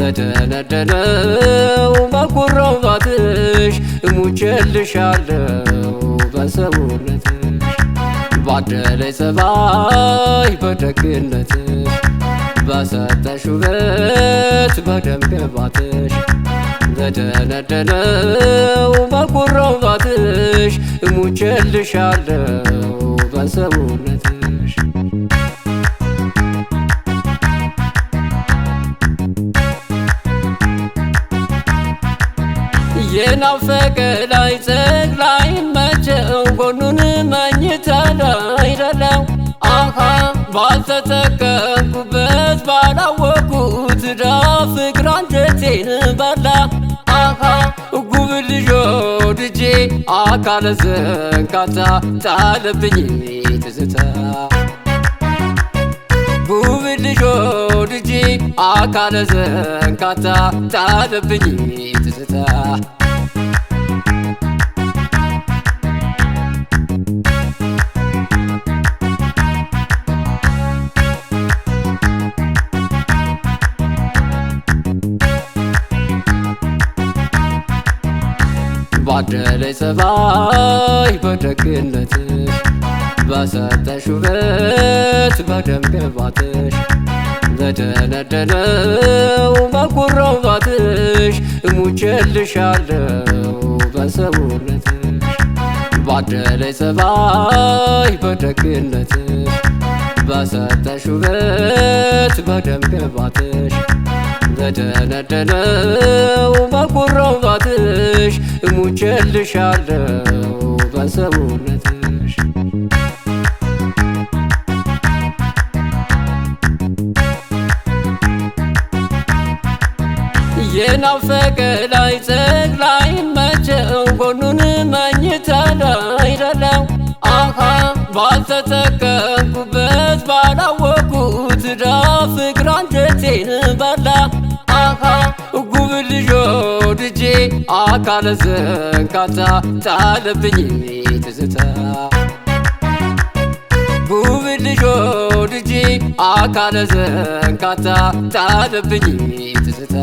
በደነደነው በኩራባትሽ እሙቼልሻለሁ በሰውነትሽ ባደለይ ጸባይ በደግነትሽ በሰጠሽ ውበት በደም ግባትሽ በደነደነው በኩራባትሽ እሙቼልሻለሁ በሰውነትሽ የናፈቀ ላይ ጸግላይ መቼው ጎኑን መኝታ ላይ ደለው አሃ ባልተጠቀምኩበት ባላወኩት ዳ ፍቅር አንጀቴን በላ አሃ ጉብል ልጆ ድጄ አካለ ዘንካታ ጣለብኝ ትዝታ ጉብል ልጆ ድጄ አካለ ዘንካታ ጣለብኝ ትዝታ ባደለይ ጸባይ በደግነትሽ በሰጠሽ ውበት በደም ግባትሽ በደነደነው በኩራባትሽ እሙቼልሻለሁ በሰውነትሽ ባደለይ ጸባይ በደግነትሽ በሰጠሽ ውበት በደም ግባትሽ በደነደነው በኩራባትሽ እሙቼልሻለሁ በሰውነትሽ የናፈቀ ላይ ጸግላይ መቼው ጎኑን መኝታ ላይ ደለው አሃ ባልተጠቀምኩበት ባላወኩት ዳ ፍቅር አንጀቴን በላ አሃ ጉብል ልጆ ድጄ አካለ ዘንካታ ጣለብኝ ትዝታ ጉብል ልጆ ድጄ አካለ ዘንካታ ጣለብኝ ትዝታ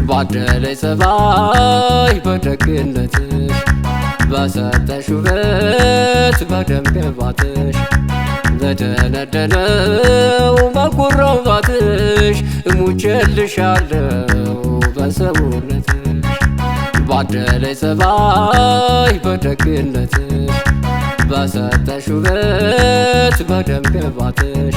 ባደለይ ጸባይ በደግነትሽ በሰጠሽ ውበት በደም ግባትሽ በደነደነው በኩራባትሽ እሙቼልሻለሁ በሰውነትሽ ባደለይ ጸባይ በደግነትሽ በሰጠሽ ውበት በደም ግባትሽ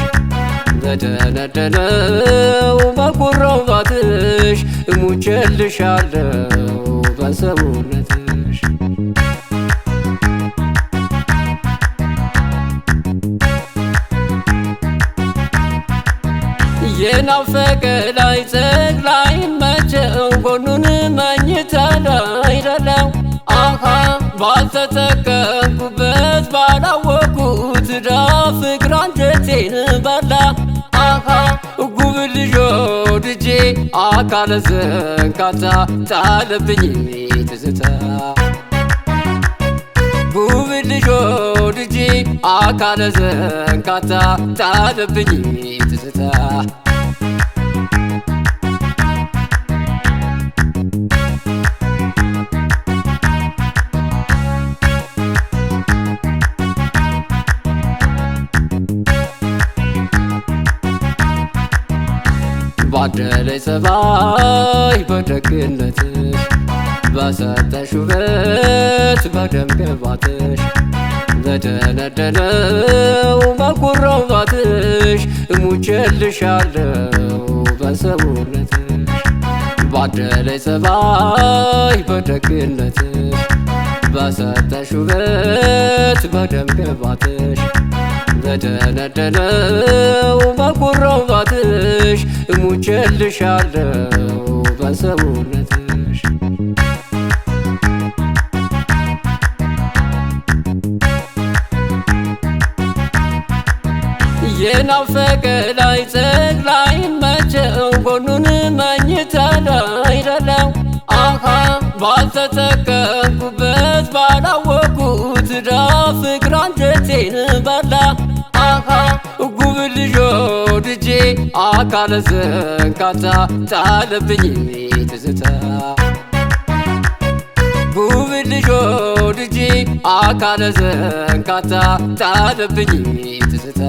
በደነደነው በኩራባትሽ እሙቼልሻለሁ በሰውነትሽ የናፈቀ ላይ ጸግላይ መቼው ጎኑን መኝታ ላይ ደለው አሃ ባልተጠቀምኩበት ባላወኩት ዳ ፍቅር አንጀቴን በላ አሃ ጉብል ልጆ ድጄ አካለ ዘንካታ ጣለብኝ ትዝታ ጉብል ልጆ ድጄ አካለ ዘንካታ ጣለብኝ ትዝታ ባደለይ ጸባይ በደግነትሽ በሰጠሽ ውበት በደም ግባትሽ በደነደነው በኩራባትሽ እሙቼልሻለሁ በሰውነትሽ ባደለይ ጸባይ በደግነትሽ በሰጠሽ ውበት በደም ግባትሽ በደነደነው በኩራባትሽ እሙቼልሻለሁ በሰውነትሽ የናፈቀ ላይ ጸግላይ መቼው ጎኑን ባልተጠቀምኩበት ባላወቅኩት ዳ ፍቅር አንጀቴን በላ አሃ ጉብል ልጅ ወድጄ አካለ ዘንካታ ጣለብኝ ትዝታ ጉብል ልጅ ወድጄ አካለ ዘንካታ ጣለብኝ ትዝታ